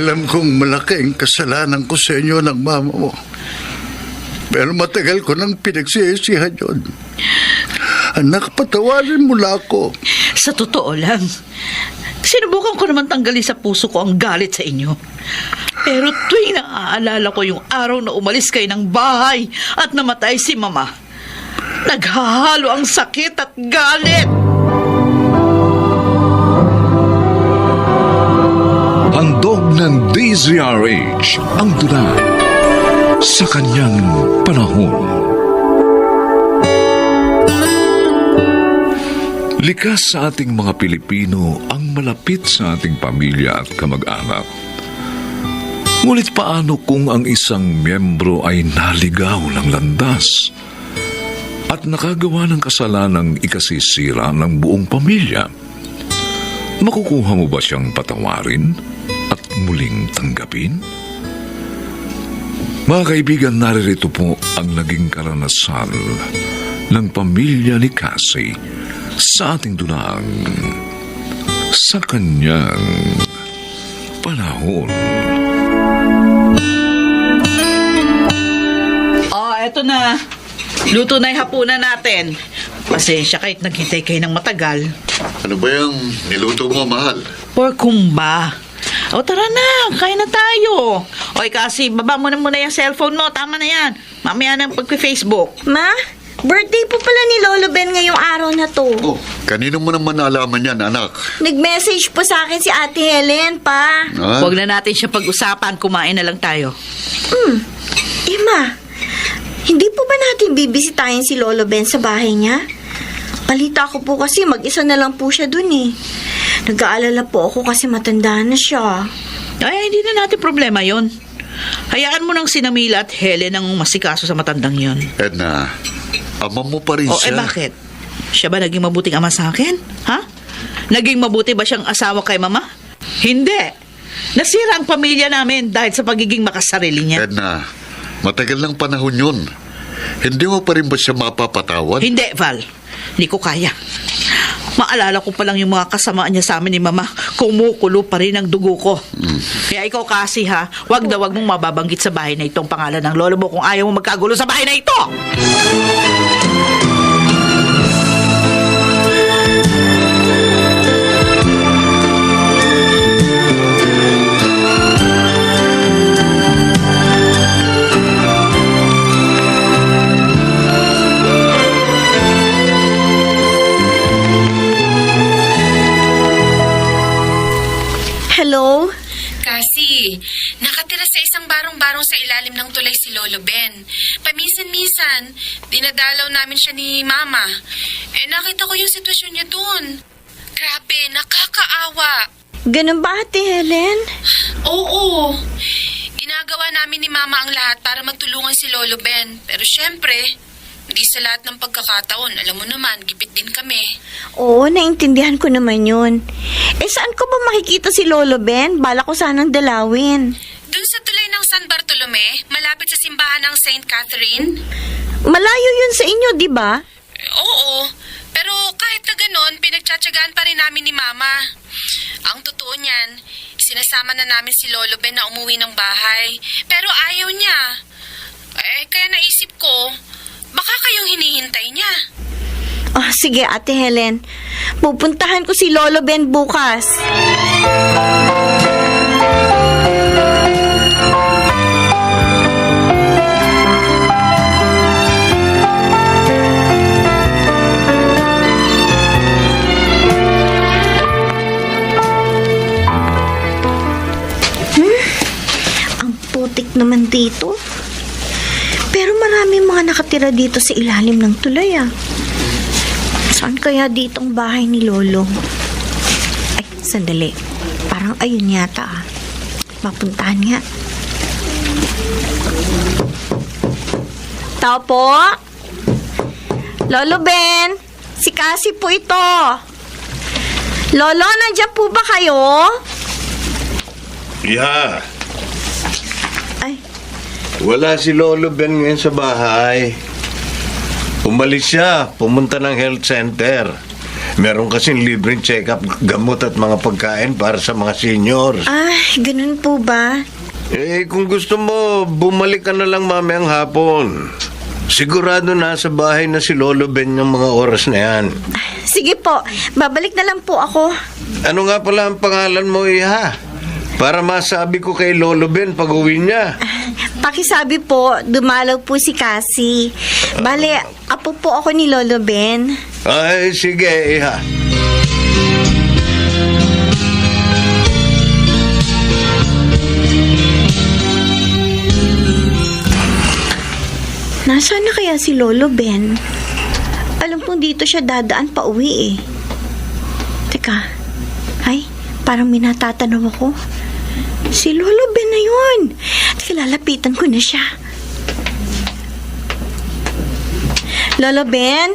Alam kong malaki ang kasalanan ko sa inyo ng mama mo. Pero matagal ko nang pinagsisihan yun. Anak, patawarin mo na ako. Sa totoo lang, sinubukan ko naman tanggalin sa puso ko ang galit sa inyo. Pero tuwing naaalala ko yung araw na umalis kayo ng bahay at namatay si Mama, naghahalo ang sakit at galit. Handog ng DZRH ang tula sa kanyang panahon. Likas sa ating mga Pilipino ang malapit sa ating pamilya at kamag-anak. Ngunit paano kung ang isang miyembro ay naligaw ng landas at nakagawa ng kasalanang ikasisira ng buong pamilya? Makukuha mo ba siyang patawarin at muling tanggapin? Mga kaibigan, naririto po ang naging karanasan ng pamilya ni Cassie sa ating dulang sa kanyang panahon. Eto na. Luto na yung hapunan natin. Pasensya kahit naghintay kayo ng matagal. Ano ba yung niluto mo, mahal? Pork kumba. O tara na, kain na tayo. Oy kasi, baba mo na muna yung cellphone mo. Tama na yan. Mamaya na pag-Facebook. Ma, birthday po pala ni Lolo Ben ngayong araw na to. Oh, kanino mo naman nalaman yan, anak? Nag-message po sa akin si Ate Helen, pa. Ha? Huwag na natin siya pag-usapan. Kumain na lang tayo. Ma, hindi po ba natin bibisitahin si Lolo Ben sa bahay niya? Balita ko po kasi mag-isa na lang po siya dun eh. Nag-aalala po ako kasi matanda na siya. Ay, hindi na natin problema yon. Hayaan mo nang sinamila at Helen ang masikaso sa matandang yon. Edna, ama mo pa rin siya. Bakit? Siya ba naging mabuting ama sa akin? Ha? Naging mabuti ba siyang asawa kay Mama? Hindi. Nasira ang pamilya namin dahil sa pagiging makasarili niya. Edna, matagal ng panahon yun. Hindi mo pa rin ba siya mapapatawad? Hindi, Val. Hindi ko kaya. Maalala ko pa lang yung mga kasamaan niya sa amin ni Mama. Kumukulo pa rin ang dugo ko. Kaya ikaw kasi ha, wag mong mababanggit sa bahay na itong pangalan ng lolo mo kung ayaw mo magkagulo sa bahay na ito! Hello? Kasi, nakatira sa isang barong-barong sa ilalim ng tulay si Lolo Ben. Paminsan-minsan, dinadalaw namin siya ni Mama. Nakita ko yung sitwasyon niya dun. Grabe, nakakaawa. Ganun ba, Ate Helen? Oo. Ginagawa namin ni Mama ang lahat para magtulungan si Lolo Ben. Pero syempre, hindi sa lahat ng pagkakataon. Alam mo naman, gipit din kami. Oo, naintindihan ko naman yun. Saan ko ba makikita si Lolo Ben? Bala ko sanang dalawin. Dun sa tulay ng San Bartolome, malapit sa simbahan ng St. Catherine. Malayo yun sa inyo, di ba? Oo, pero kahit na ganon, pinagtsatsagaan pa rin namin ni Mama. Ang totoo niyan, sinasama na namin si Lolo Ben na umuwi ng bahay. Pero ayaw niya. Kaya naisip ko, baka kayong hinihintay niya. Sige, Ate Helen. Pupuntahan ko si Lolo Ben bukas. Ang putik naman dito. Pero maraming mga nakatira dito sa ilalim ng tulay Saan kaya ditong bahay ni Lolo? Ay, sandali. Parang ayun yata Mapuntahan nga. Tao po? Lolo Ben, si Cassie po ito. Lolo, nandiyan po ba kayo? Yeah. Ay, Wala si Lolo Ben ngayon sa bahay. Umalis siya, pumunta ng health center. Meron kasing libreng check-up, gamot at mga pagkain para sa mga seniors. Ay, ganun po ba? Kung gusto mo, bumalik ka na lang mamayang hapon. Sigurado nasa bahay na si Lolo Ben ng mga oras na yan. Sige po, babalik na lang po ako. Ano nga pala ang pangalan mo, Iha? Para masabi ko kay Lolo Ben pag uwi niya. Pakisabi po, dumalaw po si Cassie. Bale, apo po ako ni Lolo Ben. Ay, sige, Iha. Nasaan na kaya si Lolo Ben? Alam kong dito siya dadaan pa uwi eh. Teka, ay, parang may natatanaw ako. Si Lolo Ben na yun. Teka, lalapitan ko na siya. Lolo Ben?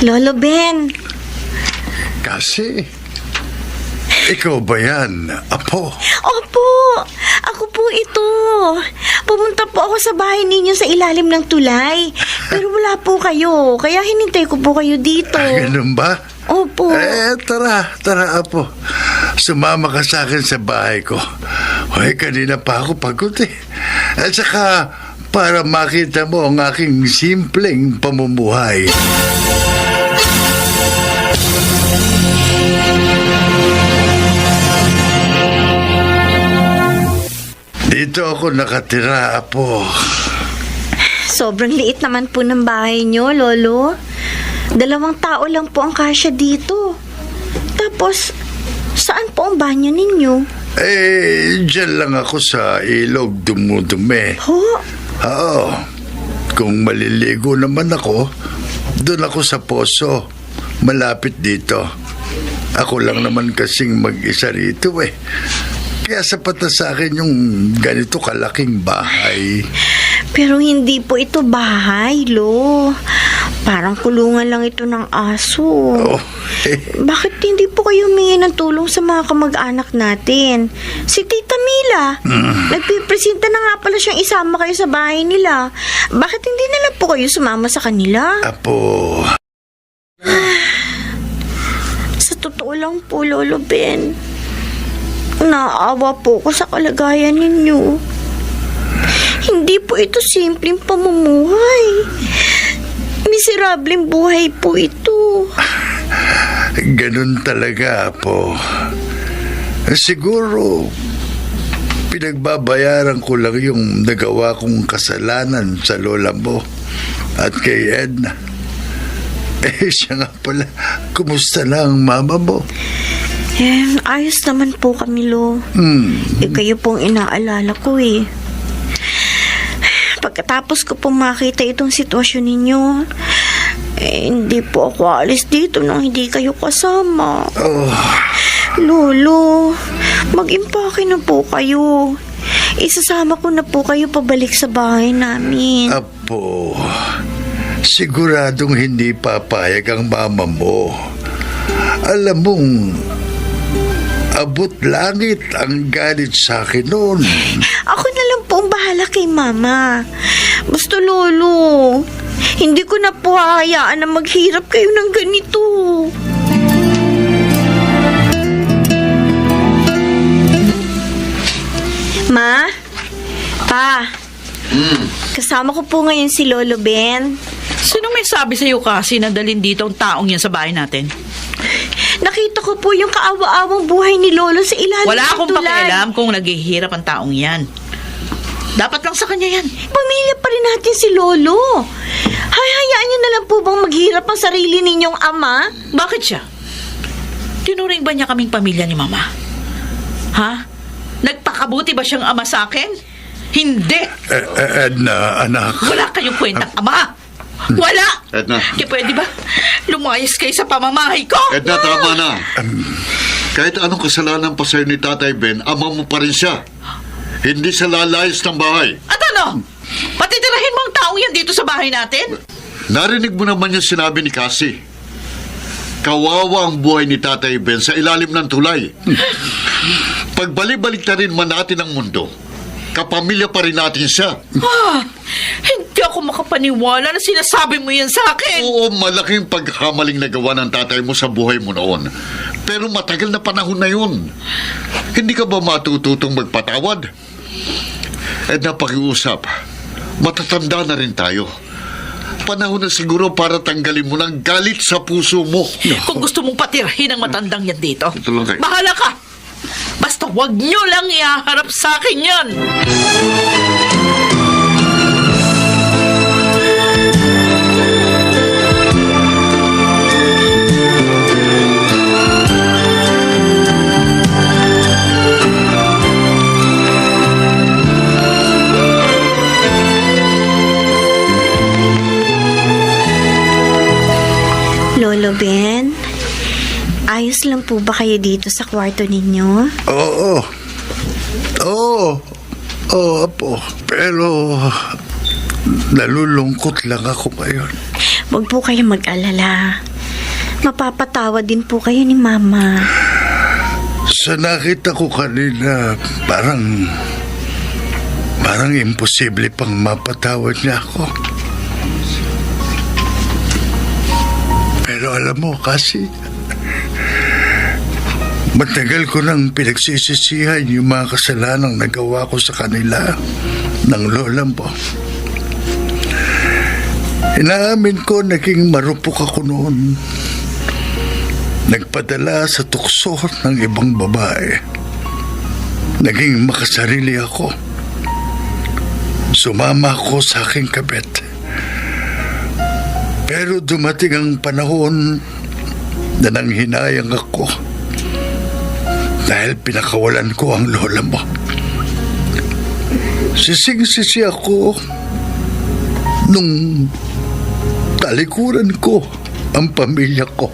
Lolo Ben? Kasi, ikaw ba yan, Apo? Opo, ako po ito. Pumunta po ako sa bahay ninyo sa ilalim ng tulay. Pero wala po kayo, kaya hinintay ko po kayo dito. Ganun ba? Opo. Tara, Apo. Sumama ka sa akin sa bahay ko. Hoy, kanina pa ako pagod eh. At saka, para makita mo ang aking simpleng pamumuhay. Dito ako nakatira, Apo. Sobrang liit naman po ng bahay nyo, Lolo. 2 tao lang po ang kasya dito. Tapos, saan po ang banyo ninyo? Diyan lang ako sa ilog dumudumi. Ho? Oo. Kung maliligo naman ako, doon ako sa poso. Malapit dito. Ako lang naman kasing mag-isa rito eh. Kaya sapat na sa akin yung ganito kalaking bahay. Pero hindi po ito bahay, Lo. Parang kulungan lang ito ng aso. Oh, Bakit hindi po kayo humingi ng tulong sa mga kamag-anak natin? Si Tita Mila, nagpipresenta na nga pala siyang isama kayo sa bahay nila. Bakit hindi na lang po kayo sumama sa kanila? Apo. Sa totoo lang po, Lolo Ben, naawa po ko sa kalagayan ninyo. Hindi po ito simpleng pamumuhay. Miserableng buhay po ito. Ganun talaga, Apo. Siguro, pinagbabayaran ko lang yung nagawa kong kasalanan sa lola mo at kay Edna. Siya nga pala, kumusta na ang mama mo? Ayos naman po kami, Lo. Kayo pong inaalala ko eh. Pagkatapos ko pong makita itong sitwasyon ninyo, hindi po ako alis dito nang hindi kayo kasama. Lolo, mag-impake na po kayo. Isasama ko na po kayo pabalik sa bahay namin. Apo, siguradong hindi papayag ang mama mo. Alam mong, abot langit ang galit sa akin noon. Ako na lang po ang bahala kay Mama. Basta, Lolo, hindi ko na po hahayaan na maghirap kayo ng ganito. Ma? Pa? Kasama ko po ngayon si Lolo Ben. Sino may sabi sa'yo kasi na dalhin dito ang taong yan sa bahay natin? Nakita ko po yung kaawa-awang buhay ni Lolo sa ilalim Wala ng akong tulay. pakialam kung naghihirap ang taong yan. Dapat lang sa kanya yan. Pamilya pa rin natin si Lolo. Hayaan niyo na lang po bang maghirap ang sarili ninyong ama? Bakit siya? Tinuring ba niya kaming pamilya ni Mama? Ha? Nagpakabuti ba siyang ama sa akin? Hindi! Edna, anak. Wala kayong kwentang ama! Wala! Edna. Kaya pwede ba lumayas kayo sa pamamahay ko? Edna, tama na. Kahit anong kasalanan pa sa'yo ni Tatay Ben, ama mo pa rin siya. Hindi siya lalayas ng bahay. At ano? Patitirahin mo ang taong yan dito sa bahay natin? Narinig mo naman yung sinabi ni Cassie. Kawawa ang buhay ni Tatay Ben sa ilalim ng tulay. Pagbalik-balik na rin man natin ang mundo, kapamilya pa rin natin siya. Di ako makapaniwala na sinasabi mo yan sa akin. Oo, malaking pagkakamaling nagawa ng tatay mo sa buhay mo noon. Pero matagal na panahon na yun. Hindi ka ba matututong magpatawad? Edna, pakiusap. Matatanda na rin tayo. Panahon na siguro para tanggalin mo ng galit sa puso mo. Kung gusto mong patirahin ang matandang yan dito, Ito lang kayo. bahala ka. Basta wag nyo lang iharap sa akin yan. Lolo Ben, ayos lang po ba kayo dito sa kwarto ninyo? Oo. Oo, Apo. Pero nalulungkot lang ako ngayon. Huwag po kayo mag-alala. Mapapatawa din po kayo ni Mama. Sa nakita ko kanina, parang imposible pang mapatawad niya ako. Pero alam mo, kasi matagal ko nang pinagsisisihan yung mga kasalanang nagawa ko sa kanila ng lola mo. Inaamin ko, naging marupok ako noon. Nagpadala sa tukso ng ibang babae. Naging makasarili ako. Sumama ako sa aking kabit. Pero dumating ang panahon na nanghinayang ako dahil pinakawalan ko ang lola mo. Sising-sisi ako nung talikuran ko ang pamilya ko.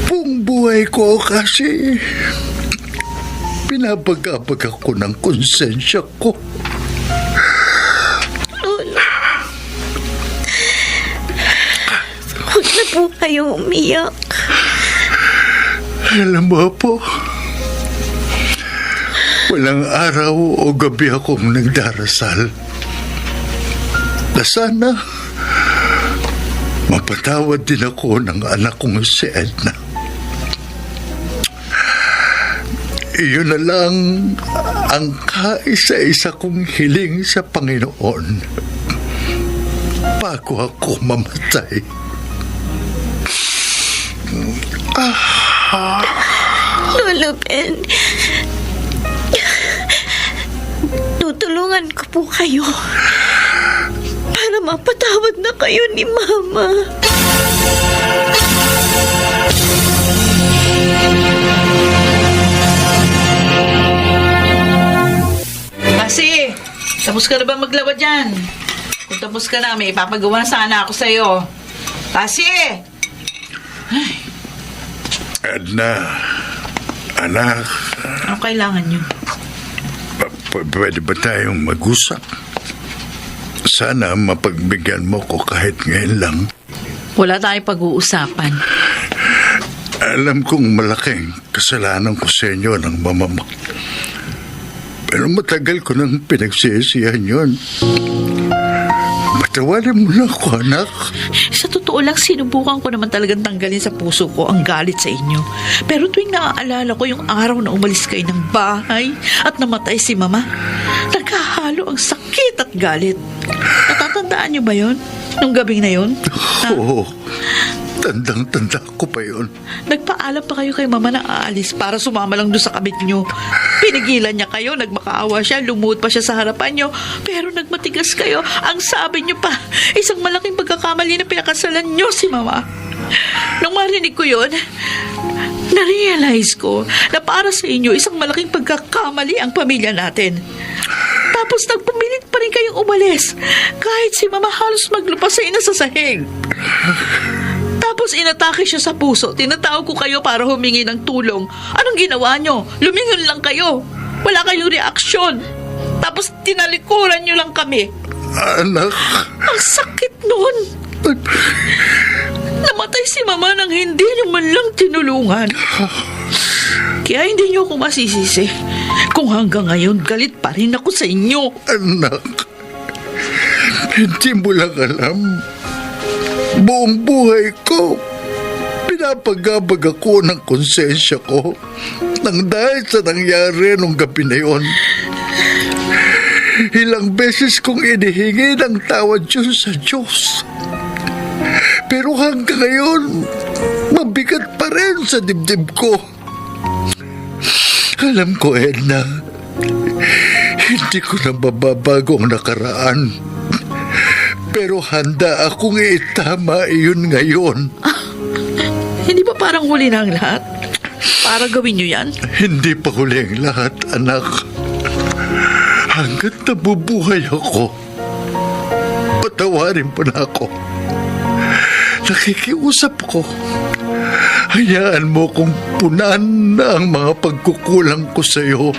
Buong buhay ko kasi pinapagabag ako ng konsensya ko. Huwag na po kayo umiyak. Alam mo po, walang araw o gabi akong nagdarasal na sana mapatawad din ako ng anak kong si Edna. Iyon na lang ang kaisa-isa kong hiling sa Panginoon bago ako mamatay. Lolo Ben, tutulungan ko po kayo para mapatawad na kayo ni Mama. Kasi, tapos ka na ba maglaba dyan? Kung tapos ka na, may ipapagawa na sana ako sa'yo. Kasi, Edna, anak, ano kailangan nyo? pwede ba tayong mag-usap? Sana mapagbigyan mo ko kahit ngayon lang. Wala tayong pag-uusapan. Alam kong malaking kasalanan ko sa inyo ng mama mo. Pero matagal ko nang pinagsisihan yun. Matawanan mo na ako, anak. Sa totoo lang, sinubukan ko naman talagang tanggalin sa puso ko ang galit sa inyo. Pero tuwing naaalala ko yung araw na umalis kayo ng bahay at namatay si Mama, nagkahalo ang sakit at galit. Natatandaan niyo ba yon? Nung gabing na yon? Oo, tandang-tanda ko pa yun. Nagpaalam pa kayo kay Mama na aalis para sumama lang doon sa kabit niyo. Pinigilan niya kayo, nagmakaawa siya, lumuhod pa siya sa harapan niyo. Pero nagmatigas kayo. Ang sabi niyo pa, isang malaking pagkakamali na pinakasalan niyo si Mama. Nung marinig ko yun, na-realize ko na para sa inyo, isang malaking pagkakamali ang pamilya natin. Tapos nagpumilit pa rin kayong umalis. Kahit si Mama halos maglupa sa ina sa sahig. Tapos inatake siya sa puso. Tinatawag ko kayo para humingi ng tulong. Anong ginawa nyo? Lumingon lang kayo. Wala kayong reaksyon. Tapos tinalikuran nyo lang kami. Anak, Ang sakit nun. Namatay si Mama nang hindi nyo man lang tinulungan. Kaya hindi nyo ako masisisi. Kung hanggang ngayon galit pa rin ako sa inyo. Anak, hindi mo lang alam. Buong buhay ko, pinapagabag ako ng konsensya ko nang dahil sa nangyari nung gabi na yon. Ilang beses kong inihingi ng tawad yun sa Diyos. Pero hanggang ngayon, mabigat pa rin sa dibdib ko. Alam ko, Edna, hindi ko na mababago ang nakaraan. Pero handa akong itama iyon ngayon. Hindi ba parang huli na ang lahat? Para gawin niyo yan? Hindi pa huli ang lahat, anak. Hanggat nabubuhay ako, patawarin mo na ako. Nakikiusap ko. Hayaan mo kong punan na ang mga pagkukulang ko sa iyo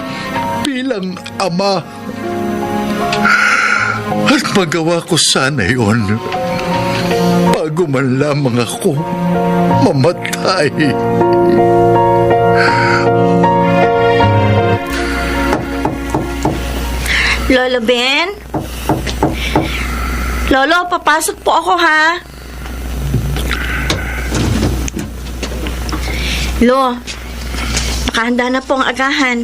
bilang ama. At magawa ko sana yon bago man lamang ako mamatay. Lolo Ben? Lolo, papasok po ako, ha? Lo, nakahanda na po ang agahan.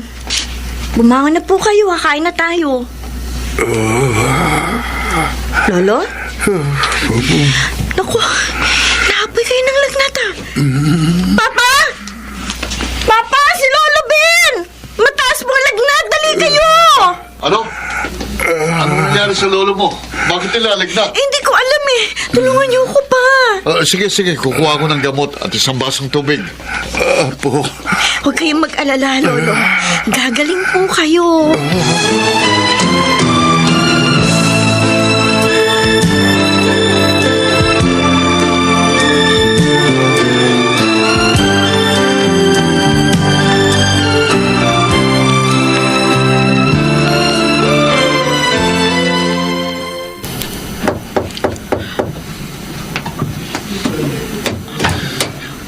Bumangon na po kayo, ha? Kain na tayo. Lolo? Naku, naapoy kayo ng lagnata. Papa! Papa, si Lolo Ben! Mataas pong lagnat, dali kayo! Ano? Ano nangyari sa lolo mo? Bakit nilalagnat? Hindi ko alam eh. Tulungan niyo ko pa. Sige, kukuha ko ng gamot at isang basong tubig. Apo, Huwag kayong mag-alala, Lolo. Gagaling po kayo.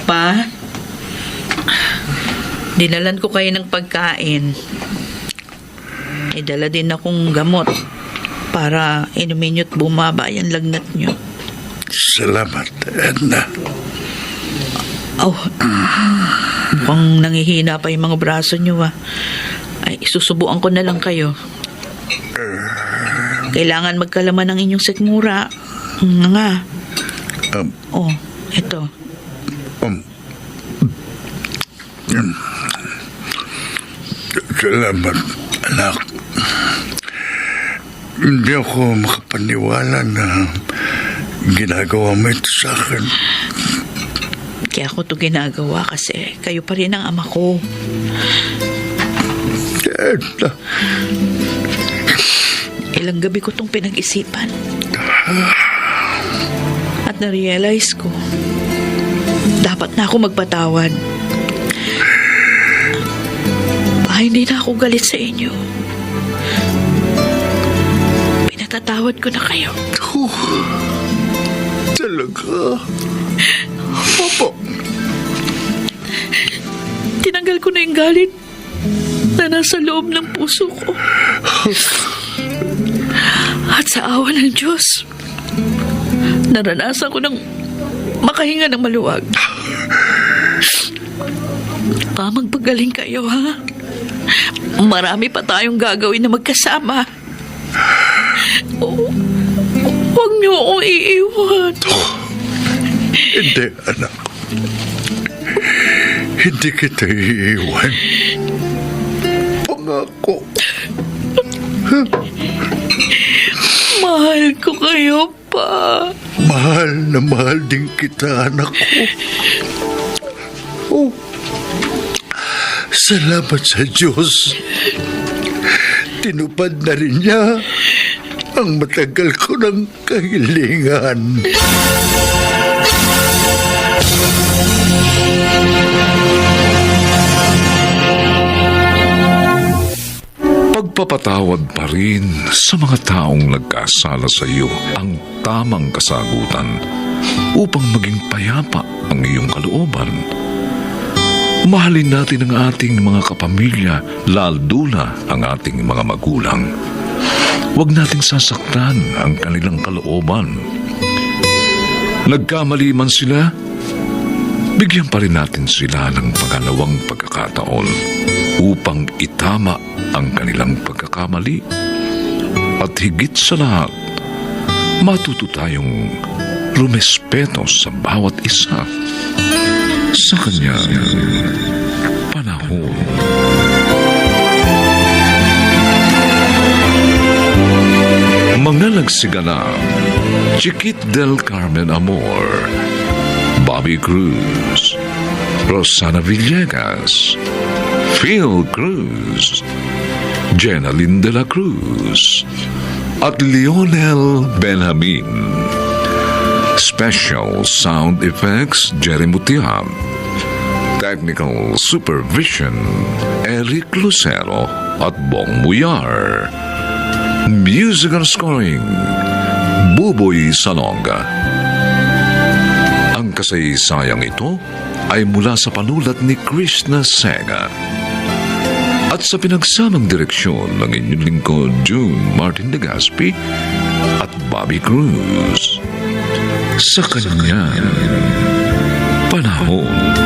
Pa, dinalan ko kayo ng pagkain. Dala din akong gamot para inumin nyo at bumaba yung lagnat nyo. salamat, Edna. Oh, mukhang nangihina pa yung mga braso nyo, Ay, susubuan ko na lang kayo. Kailangan magkalaman ng inyong sikmura. Nga. Oh, eto. Salamat, anak. Hindi ako makapaniwala na ginagawa mo ito sa akin. Kaya ako ito ginagawa kasi kayo pa rin ang ama ko. Edna, Ilang gabi ko itong pinag-isipan. At na-realize ko, dapat na ako magpatawad. Hindi na ako galit sa inyo. Pinatatawad ko na kayo. talaga. Opo. Tinanggal ko na yung galit na nasa loob ng puso ko. At sa awa ng Diyos, naranasan ko ng makahinga ng maluwag. Magpagaling kayo, ha? Marami pa tayong gagawin na magkasama. Huwag niyo akong iiwan. Hindi, anak. Hindi kita iiwan. Pangako. Mahal ko kayo pa. Mahal na mahal din kita, anak ko. Oh. Salamat sa Diyos. Tinupad na rin niya ang matagal ko ng kahilingan. Pagpapatawad pa rin sa mga taong nagkasala sa iyo ang tamang kasagutan upang maging payapa ang iyong kalooban. Mahalin natin ang ating mga kapamilya, lalo na ang ating mga magulang. Huwag nating sasaktan ang kanilang kalooban. Nagkamali man sila, bigyan pa rin natin sila ng pangalawang pagkakataon upang itama ang kanilang pagkakamali. At higit sa lahat, matuto tayong rumespeto sa bawat isa sa kanyang panahon. Mga nagsigala, Chiquit del Carmen Amor, Bobby Cruz, Rosana Villegas, Phil Cruz, Jenaline de la Cruz, at Lionel Benjamin. Special sound effects, Jerry Mutiab. Technical supervision, Eric Lucero at Bong Muyar. Musical scoring, Buboy Salonga. Ang kasaysayang ito ay mula sa panulat ni Krishna Sega at sa pinagsamang direksyon ng inyong lingkod June Martin Legaspi at Bobby Cruz sa kanyang panahon.